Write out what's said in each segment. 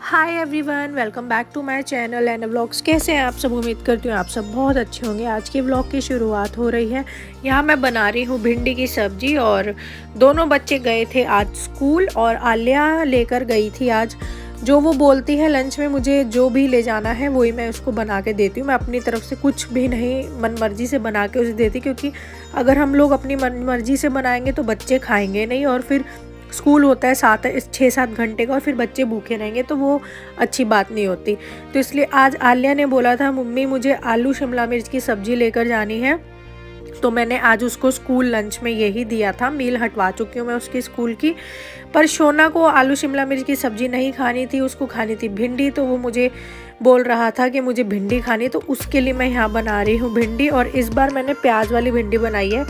Hi everyone, welcome back to my channel and vlogs. कैसे हैं आप सब? उम्मीद करती हूँ आप सब बहुत अच्छे होंगे। आज के व्लॉग की शुरुआत हो रही है। यहाँ मैं बना रही हूँ भिंडी की सब्जी और दोनों बच्चे गए थे आज स्कूल और आलिया लेकर गई थी आज। जो वो बोलती है लंच में मुझे जो भी ले जाना है वही मैं उसको बना के देती हूँ। मैं अपनी तरफ से कुछ भी नहीं मन मर्जी से बना के उसे देती, क्योंकि अगर हम लोग अपनी मन मर्जी से बनाएंगे तो बच्चे खाएंगे नहीं और फिर स्कूल होता है 6-7 घंटे का और फिर बच्चे भूखे रहेंगे तो वो अच्छी बात नहीं होती। तो इसलिए आज आलिया ने बोला था मम्मी मुझे आलू शिमला मिर्च की सब्ज़ी लेकर जानी है, तो मैंने आज उसको स्कूल लंच में यही दिया था। मील हटवा चुकी हूँ मैं उसकी स्कूल की। पर शोना को आलू शिमला मिर्च की सब्ज़ी नहीं खानी थी, उसको खानी थी भिंडी। तो वो मुझे बोल रहा था कि मुझे भिंडी खानी, तो उसके लिए मैं यहाँ बना रही हूँ भिंडी। और इस बार मैंने प्याज वाली भिंडी बनाई है।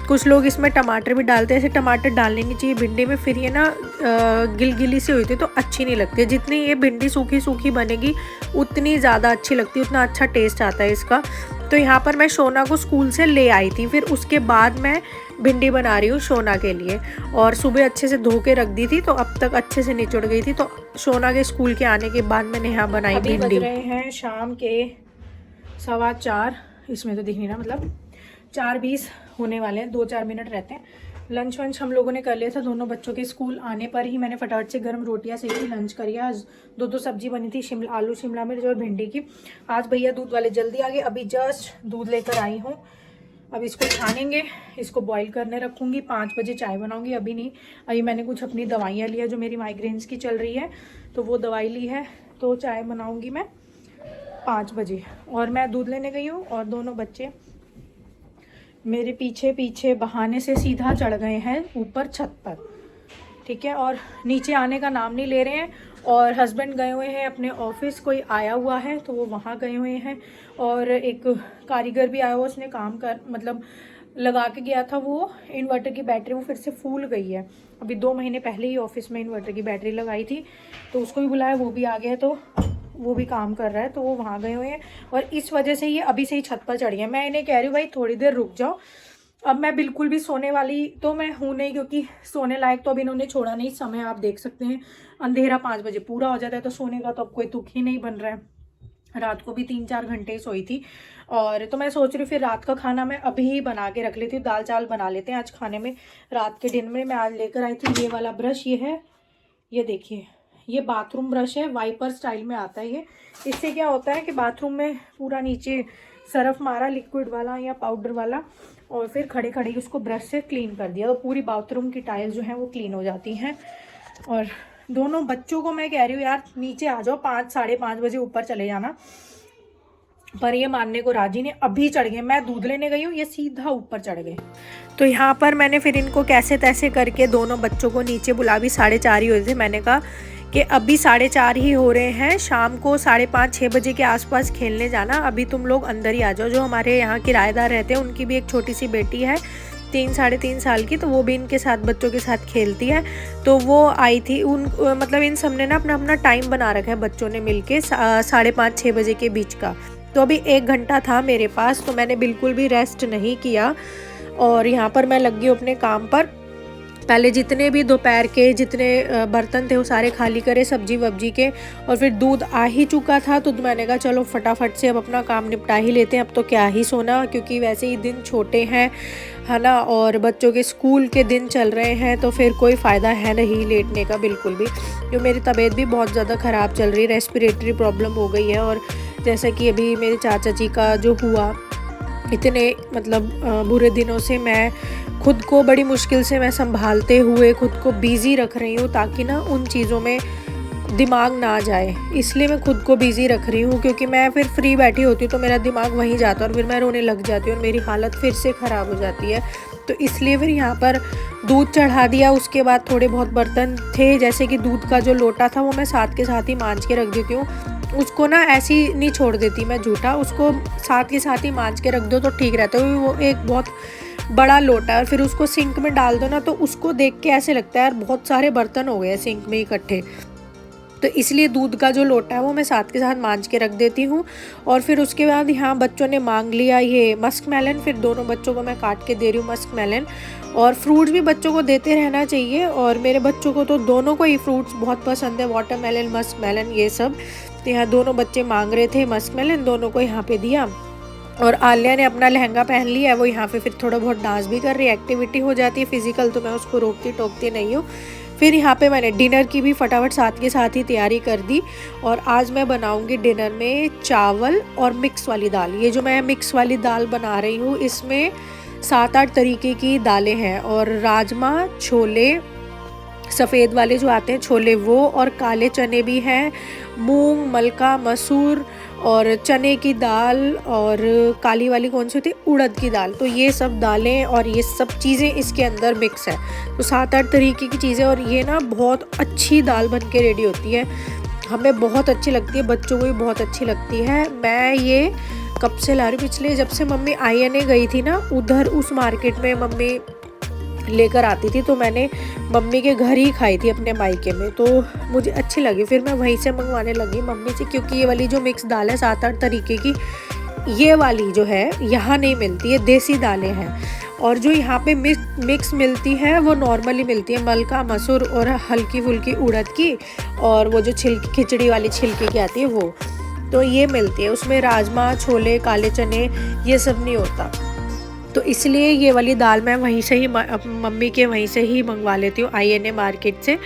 कुछ लोग इसमें टमाटर भी डालते हैं, ऐसे टमाटर डालने नहीं चाहिए भिंडी में, फिर ये ना गिलगिली सी हुई थी तो अच्छी नहीं लगती। जितनी ये भिंडी सूखी सूखी बनेगी उतनी ज़्यादा अच्छी लगती है, उतना अच्छा टेस्ट आता है इसका। तो यहाँ पर मैं शोना को स्कूल से ले आई थी, फिर उसके बाद मैं भिंडी बना रही हूँ शोना के लिए। और सुबह अच्छे से धो के रख दी थी तो अब तक अच्छे से निचुड़ गई थी। तो शोना के स्कूल के आने के बाद मैंने यहाँ बनाई भिंडी। बज रहे हैं शाम के 4:15, इसमें तो दिख नहीं रहा, मतलब 4:20 होने वाले हैं, 2-4 मिनट रहते हैं। लंच वंच हम लोगों ने कर लिया था। दोनों बच्चों के स्कूल आने पर ही मैंने फटाफट से गर्म रोटियां सेकी, लंच कर लिया। आज दो सब्जी बनी थी, आलू शिमला मिर्च और भिंडी की। आज भैया दूध वाले जल्दी आ गए, अभी जस्ट दूध लेकर आई हूँ। अब इसको छानेंगे, इसको बॉईल करने रखूँगी, 5 बजे चाय बनाऊँगी। अभी नहीं, अभी मैंने कुछ अपनी दवाइयाँ ली है जो मेरी माइग्रेन्स की चल रही है, तो वो दवाई ली है, तो चाय बनाऊँगी मैं 5 बजे। और मैं दूध लेने गई हूँ और दोनों बच्चे मेरे पीछे पीछे बहाने से सीधा चढ़ गए हैं ऊपर छत पर, ठीक है। और नीचे आने का नाम नहीं ले रहे हैं। और हस्बैंड गए हुए हैं अपने ऑफिस, कोई आया हुआ है तो वो वहाँ गए हुए हैं। और एक कारीगर भी आया हुआ, उसने काम कर मतलब लगा के गया था वो इन्वर्टर की बैटरी, वो फिर से फूल गई है। अभी 2 महीने पहले ही ऑफिस में इन्वर्टर की बैटरी लगाई थी, तो उसको भी बुलाया, वो भी आ गया, तो वो भी काम कर रहा है, तो वो वहाँ गए हुए हैं। और इस वजह से ये अभी से ही छत पर चढ़ गए। मैं इन्हें कह रही हूँ भाई थोड़ी देर रुक जाओ। अब मैं बिल्कुल भी सोने वाली तो मैं हूँ नहीं, क्योंकि सोने लायक तो अभी इन्होंने छोड़ा नहीं। समय आप देख सकते हैं, अंधेरा 5 बजे पूरा हो जाता है, तो सोने का तो अब कोई तुक ही नहीं बन रहा है। रात को भी 3-4 घंटे ही सोई थी। और तो मैं सोच रही हूँ फिर रात का खाना मैं अभी ही बना के रख लेती हूँ। दाल चावल बना लेते हैं आज खाने में। रात के डिनर में मैं आज लेकर आई थी ये वाला ब्रश, ये है, ये देखिए, ये बाथरूम ब्रश है, वाइपर स्टाइल में आता है ये। इससे क्या होता है कि बाथरूम में पूरा नीचे सरफ मारा लिक्विड वाला या पाउडर वाला, और फिर खड़े खड़े उसको ब्रश से क्लीन कर दिया, तो पूरी बाथरूम की टाइल्स जो हैं वो क्लीन हो जाती हैं। और दोनों बच्चों को मैं कह रही हूँ यार नीचे आ जाओ, 5-5:30 बजे ऊपर चले जाना, पर ये मानने को राजी नहीं। अभी चढ़ गए, मैं दूध लेने गई हूँ, ये सीधा ऊपर चढ़ गए। तो यहाँ पर मैंने फिर इनको कैसे तैसे करके दोनों बच्चों को नीचे बुला, भी 4:30 ही हुए थे। मैंने कहा कि अभी 4:30 ही हो रहे हैं, शाम को 5:30-6 बजे के आसपास खेलने जाना, अभी तुम लोग अंदर ही आ जाओ। जो हमारे यहाँ किराएदार रहते हैं उनकी भी एक छोटी सी बेटी है 3-3.5 साल की, तो वो भी इनके साथ बच्चों के साथ खेलती है। तो वो आई थी, उन मतलब इन सब ने ना अपना अपना टाइम बना रखा है बच्चों ने मिलके 5:30-6 बजे के बीच का। तो अभी 1 घंटा था मेरे पास, तो मैंने बिल्कुल भी रेस्ट नहीं किया। और यहाँ पर मैं लग गई अपने काम पर। पहले जितने भी दोपहर के जितने बर्तन थे वो सारे खाली करे सब्जी वब्जी के, और फिर दूध आ ही चुका था, तो मैंने कहा चलो फटाफट से अब अपना काम निपटा ही लेते हैं। अब तो क्या ही सोना, क्योंकि वैसे ही दिन छोटे हैं, है ना, और बच्चों के स्कूल के दिन चल रहे हैं, तो फिर कोई फ़ायदा है नहीं लेटने का बिल्कुल भी। जो मेरी तबीयत भी बहुत ज़्यादा ख़राब चल रही है, रेस्पिरेटरी प्रॉब्लम हो गई है। और जैसा कि अभी मेरे चाचा जी का जो हुआ, इतने मतलब बुरे दिनों से मैं खुद को बड़ी मुश्किल से मैं संभालते हुए खुद को बिज़ी रख रही हूँ, ताकि ना उन चीज़ों में दिमाग ना जाए। इसलिए मैं खुद को बिज़ी रख रही हूँ, क्योंकि मैं फिर फ्री बैठी होती हूँ तो मेरा दिमाग वहीं जाता है और फिर मैं रोने लग जाती हूँ और मेरी हालत फिर से ख़राब हो जाती है। तो इसलिए फिर यहाँ पर दूध चढ़ा दिया। उसके बाद थोड़े बहुत बर्तन थे, जैसे कि दूध का जो लोटा था वो मैं साथ के साथ ही मांज के रख देती हूँ। उसको ना ऐसी नहीं छोड़ देती मैं झूठा, उसको साथ के साथ ही मांज के रख दो तो ठीक रहता है। वो एक बहुत बड़ा लोटा है और फिर उसको सिंक में डाल दो ना, तो उसको देख के ऐसे लगता है यार बहुत सारे बर्तन हो गए सिंक में इकट्ठे। तो इसलिए दूध का जो लोटा है वो मैं साथ के साथ मांज के रख देती हूँ। और फिर उसके बाद यहाँ बच्चों ने मांग लिया ये मस्क मेलन, फिर दोनों बच्चों को मैं काट के दे रही हूँ मस्क मेलन। और फ्रूट्स भी बच्चों को देते रहना चाहिए, और मेरे बच्चों को तो दोनों को ही फ्रूट्स बहुत पसंद है, वाटरमेलन, मस्क मेलन, ये सब। तो यहाँ दोनों बच्चे मांग रहे थे मस्क मेलन, दोनों को यहाँ पे दिया। और आलिया ने अपना लहंगा पहन लिया है, वो यहाँ पे फिर थोड़ा बहुत डांस भी कर रही है, एक्टिविटी हो जाती है फिजिकल, तो मैं उसको रोकती टोकती नहीं हूँ। फिर यहाँ पे मैंने डिनर की भी फटाफट साथ के साथ ही तैयारी कर दी। और आज मैं बनाऊँगी डिनर में चावल और मिक्स वाली दाल। ये जो मैं मिक्स वाली दाल बना रही हूँ इसमें 7-8 तरीके की दालें हैं, और राजमा, छोले, सफ़ेद वाले जो आते हैं छोले वो, और काले चने भी हैं, मूंग, मलका, मसूर, और चने की दाल, और काली वाली कौन सी होती है, उड़द की दाल। तो ये सब दालें और ये सब चीज़ें इसके अंदर मिक्स है। तो 7-8 तरीके की चीज़ें, और ये ना बहुत अच्छी दाल बन के रेडी होती है, हमें बहुत अच्छी लगती है, बच्चों को भी बहुत अच्छी लगती है। मैं ये कब से ला रही हूँ, पिछले जब से मम्मी INA गई थी ना, उधर उस मार्केट में मम्मी लेकर आती थी, तो मैंने मम्मी के घर ही खाई थी अपने मायके में, तो मुझे अच्छी लगी। फिर मैं वहीं से मंगवाने लगी मम्मी से, क्योंकि ये वाली जो मिक्स दाल है 7-8 तरीके की, ये वाली जो है यहाँ नहीं मिलती है, देसी दालें हैं। और जो यहाँ पे मिक्स मिलती है वो नॉर्मली मिलती है, मलका, मसूर और हल्की फुल्की उड़द की, और वो जो छिलकी खिचड़ी वाली छिलके की आती है वो, तो ये मिलती है। उसमें राजमा, छोले, काले चने ये सब नहीं होता। तो इसलिए ये वाली दाल मैं वहीं से ही मम्मी के वहीं से ही मंगवा लेती हूँ, INA मार्केट से।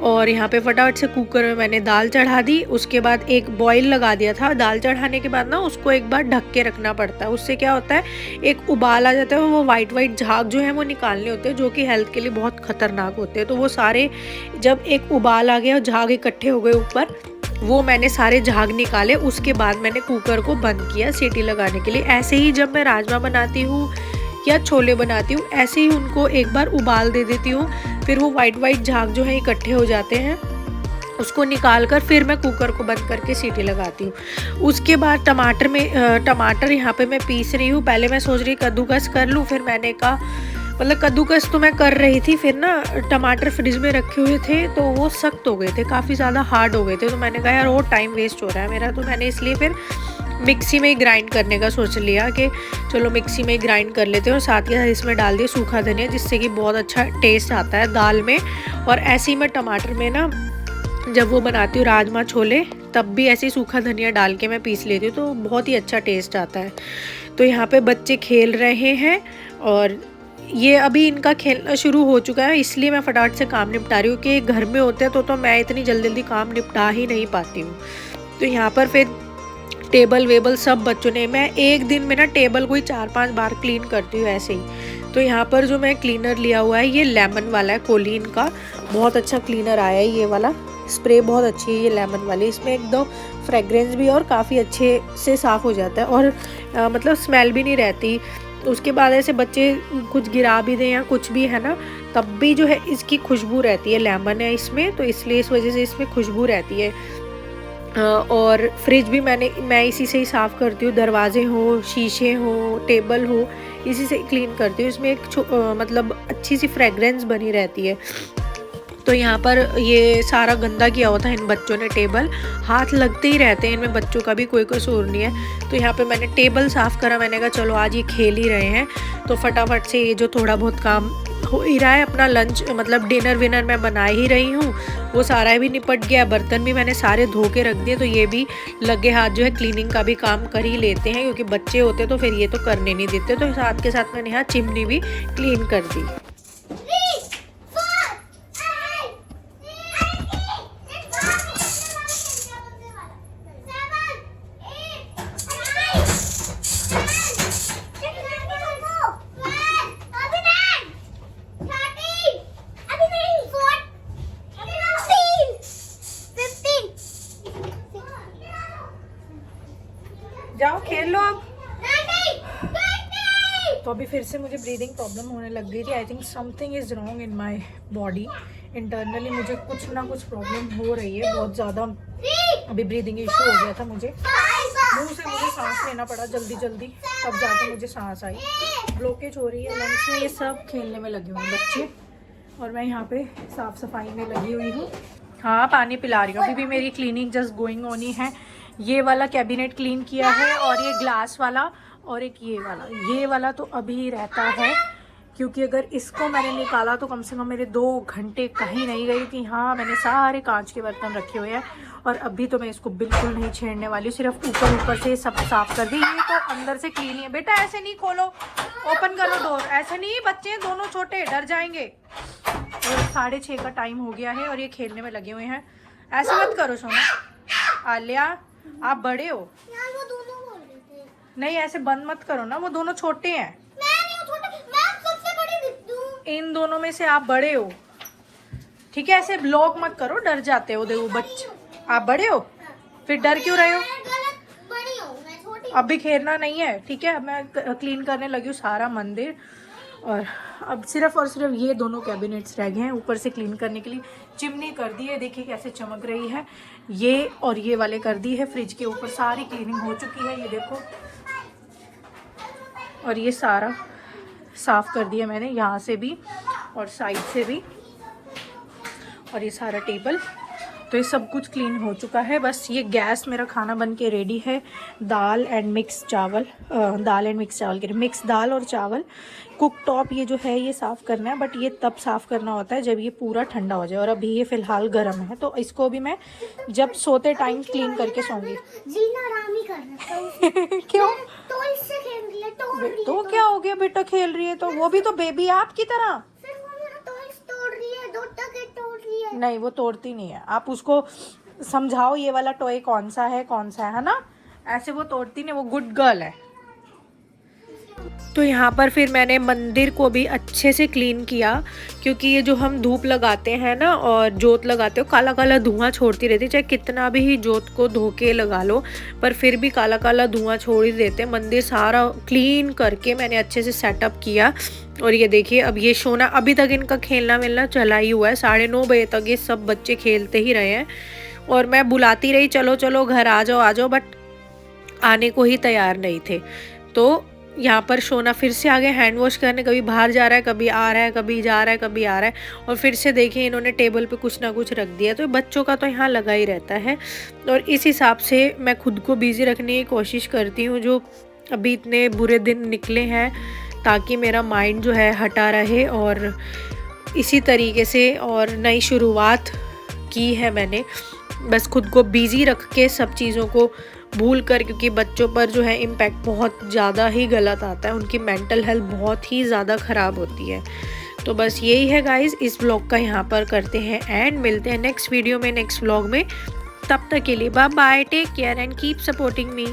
और यहाँ पे फटाफट से कुकर में मैंने दाल चढ़ा दी। उसके बाद एक बॉईल लगा दिया था। दाल चढ़ाने के बाद ना उसको एक बार ढक के रखना पड़ता है, उससे क्या होता है एक उबाल आ जाता है, वो वाइट झाग जो है वो निकालने होते हैं, जो कि हेल्थ के लिए बहुत खतरनाक होते हैं। तो वो सारे जब एक उबाल आ गया, झाग इकट्ठे हो गए ऊपर, वो मैंने सारे झाग निकाले। उसके बाद मैंने कुकर को बंद किया सीटी लगाने के लिए। ऐसे ही जब मैं राजमा बनाती हूँ या छोले बनाती हूँ, ऐसे ही उनको एक बार उबाल दे देती हूँ, फिर वो वाइट झाग जो है इकट्ठे हो जाते हैं, उसको निकाल कर फिर मैं कुकर को बंद करके सीटी लगाती हूँ। उसके बाद टमाटर यहाँ पे मैं पीस रही हूँ। पहले मैं सोच रही कद्दूकस कर लूँ, फिर मैंने कहा मतलब कद्दूकस तो मैं कर रही थी, फिर ना टमाटर फ्रिज में रखे हुए थे तो वो सख्त हो गए थे, काफ़ी ज़्यादा हार्ड हो गए थे। तो मैंने कहा यार वो टाइम वेस्ट हो रहा है मेरा, तो मैंने इसलिए फिर मिक्सी में ही ग्राइंड करने का सोच लिया कि चलो मिक्सी में ही ग्राइंड कर लेते हैं। और साथ ही साथ इसमें डाल दिया सूखा धनिया, जिससे कि बहुत अच्छा टेस्ट आता है दाल में। और ऐसे ही मैं टमाटर में ना जब वो बनाती हूँ राजमा छोले, तब भी ऐसे ही सूखा धनिया डाल के मैं पीस लेती हूँ, तो बहुत ही अच्छा टेस्ट आता है। तो यहाँ पे बच्चे खेल रहे हैं, और ये अभी इनका खेलना शुरू हो चुका है, इसलिए मैं फटाफट से काम निपटा रही हूँ कि घर में होते हैं तो मैं इतनी जल्दी काम निपटा ही नहीं पाती हूँ। तो यहाँ पर फिर टेबल वेबल सब बच्चों ने, मैं एक दिन में ना टेबल को ही 4-5 बार क्लीन करती हूँ ऐसे ही। तो यहाँ पर जो मैं क्लीनर लिया हुआ है ये लेमन वाला है, कोलिन का, बहुत अच्छा क्लीनर आया है। ये वाला स्प्रे बहुत अच्छी है ये लेमन वाली, इसमें एकदम फ्रेगरेंस भी और काफ़ी अच्छे से साफ़ हो जाता है, और मतलब स्मेल भी नहीं रहती। उसके बाद ऐसे बच्चे कुछ गिरा भी दें या कुछ भी है ना, तब भी जो है इसकी खुशबू रहती है, लेमन है इसमें, तो इसलिए इस वजह से इसमें खुशबू रहती है। और फ्रिज भी मैं इसी से ही साफ़ करती हूँ, दरवाजे हो, शीशे हो, टेबल हो, इसी से क्लीन करती हूँ। इसमें एक मतलब अच्छी सी फ्रेगरेंस बनी रहती है। तो यहाँ पर ये सारा गंदा किया हुआ था इन बच्चों ने, टेबल हाथ लगते ही रहते हैं इनमें, बच्चों का भी कोई कसूर नहीं है। तो यहाँ पे मैंने टेबल साफ़ करा, मैंने कहा चलो आज ये खेल ही रहे हैं तो फटाफट से ये जो थोड़ा बहुत काम हो ही रहा है, अपना लंच मतलब डिनर विनर मैं बना ही रही हूँ, वो सारा भी निपट गया। बर्तन भी मैंने सारे धो के रख दिए, तो ये भी लगे हाथ जो है क्लीनिंग का भी काम कर ही लेते हैं, क्योंकि बच्चे होते तो फिर ये तो करने नहीं देते। तो साथ के साथ मैंने यहाँ चिमनी भी क्लीन कर दी। जाओ खेल लो अब। तो अभी फिर से मुझे ब्रीदिंग प्रॉब्लम होने लग गई थी। I think something is wrong in my body, internally मुझे कुछ ना कुछ प्रॉब्लम हो रही है, बहुत ज़्यादा अभी ब्रीदिंग इशू हो गया था मुझे, मुंह से मुझे सांस लेना पड़ा जल्दी तब जाके मुझे सांस आई, ब्लॉकेज हो रही है लंग्स में। ये सब खेलने में लगे हुए हैं बच्चे, और मैं यहाँ पे साफ़ सफाई में लगी हुई हूँ। हाँ पानी पिला रही हूँ। अभी भी मेरी क्लीनिंग जस्ट गोइंग ऑन ही है। ये वाला कैबिनेट क्लीन किया है और ये ग्लास वाला और एक ये वाला तो अभी रहता है, क्योंकि अगर इसको मैंने निकाला तो कम से कम मेरे 2 घंटे कहीं नहीं गए, कि हाँ मैंने सारे कांच के बर्तन रखे हुए हैं और अभी तो मैं इसको बिल्कुल नहीं छेड़ने वाली हूँ, सिर्फ ऊपर से सब साफ कर दी। ये तो अंदर से क्लीन ही है। बेटा ऐसे नहीं खोलो, ओपन करो डोर, ऐसे नहीं, बच्चे दोनों छोटे डर जाएंगे। और 6:30 का टाइम हो गया है और ये खेलने में लगे हुए हैं। ऐसे मत करो सोना। आलिया आप बड़े हो, वो दोनों बोल रहे थे। नहीं ऐसे बंद मत करो ना, वो दोनों छोटे हैं। मैं नहीं हूँ छोटा, मैं सबसे बड़ी दिखती हूँ। इन दोनों में से आप बड़े हो, ठीक है। ऐसे ब्लॉक मत करो, डर जाते हो। देखो बच्चे, आप बड़े हो फिर डर क्यों रहे हो? मैं गलत बड़ी हूँ, मैं छोटी। अब भी खेलना नहीं है, ठीक है। मैं क्लीन करने लगी हूँ सारा मंदिर और अब सिर्फ और सिर्फ ये दोनों कैबिनेट्स रह गए हैं ऊपर से क्लीन करने के लिए। चिमनी कर दी है, देखिए कैसे चमक रही है। ये और ये वाले कर दी है। फ्रिज के ऊपर सारी क्लीनिंग हो चुकी है, ये देखो। और ये सारा साफ कर दिया मैंने, यहाँ से भी और साइड से भी। और ये सारा टेबल, तो ये सब कुछ क्लीन हो चुका है। बस ये गैस मेरा खाना बन के रेडी है। दाल एंड मिक्स चावल के मिक्स दाल और चावल। कुक टॉप ये जो है ये साफ़ करना है, बट ये तब साफ़ करना होता है जब ये पूरा ठंडा हो जाए। और अभी ये फ़िलहाल गर्म है, तो इसको भी मैं जब सोते टाइम क्लीन करके सोऊंगी। जीना आराम ही कर रहा है। क्यों? तो इससे खेल रही है, तोड़ रही है। तो क्या हो गया बेटा, खेल रही है तो? वो भी तो बेबी है आपकी तरह। फिर वो मेरा टॉयज तोड़ रही है, दो टके तोड़ रही है। नहीं वो तोड़ती नहीं है, आप उसको समझाओ ये वाला टॉय कौन सा है ना। ऐसे वो तोड़ती नहीं, वो गुड गर्ल है। तो यहाँ पर फिर मैंने मंदिर को भी अच्छे से क्लीन किया, क्योंकि ये जो हम धूप लगाते हैं ना और जोत लगाते हो, काला काला धुआं छोड़ती रहती है। चाहे कितना भी ही जोत को धो के लगा लो, पर फिर भी काला काला धुआं छोड़ ही देते हैं। मंदिर सारा क्लीन करके मैंने अच्छे से सेटअप किया। और ये देखिए, अब ये सोना, अभी तक इनका खेलना मिलना चला ही हुआ है। 9:30 बजे तक ये सब बच्चे खेलते ही रहे हैं और मैं बुलाती रही चलो चलो घर आ जाओ, बट आने को ही तैयार नहीं थे। तो यहाँ पर सोना फिर से आ गए हैंड वॉश करने। कभी बाहर जा रहा है, कभी आ रहा है, कभी जा रहा है, कभी आ रहा है। और फिर से देखिए इन्होंने टेबल पे कुछ ना कुछ रख दिया। तो बच्चों का तो यहाँ लगा ही रहता है और इस हिसाब से मैं खुद को बिज़ी रखने की कोशिश करती हूँ, जो अभी इतने बुरे दिन निकले हैं, ताकि मेरा माइंड जो है हटा रहे। और इसी तरीके से और नई शुरुआत की है मैंने, बस खुद को बिज़ी रख के सब चीज़ों को भूल कर, क्योंकि बच्चों पर जो है इम्पैक्ट बहुत ज़्यादा ही गलत आता है। उनकी मेंटल हेल्थ बहुत ही ज़्यादा ख़राब होती है। तो बस यही है गाइस, इस व्लॉग का यहाँ पर करते हैं एंड मिलते हैं नेक्स्ट वीडियो में, नेक्स्ट व्लॉग में। तब तक के लिए bye bye, take care and keep supporting me.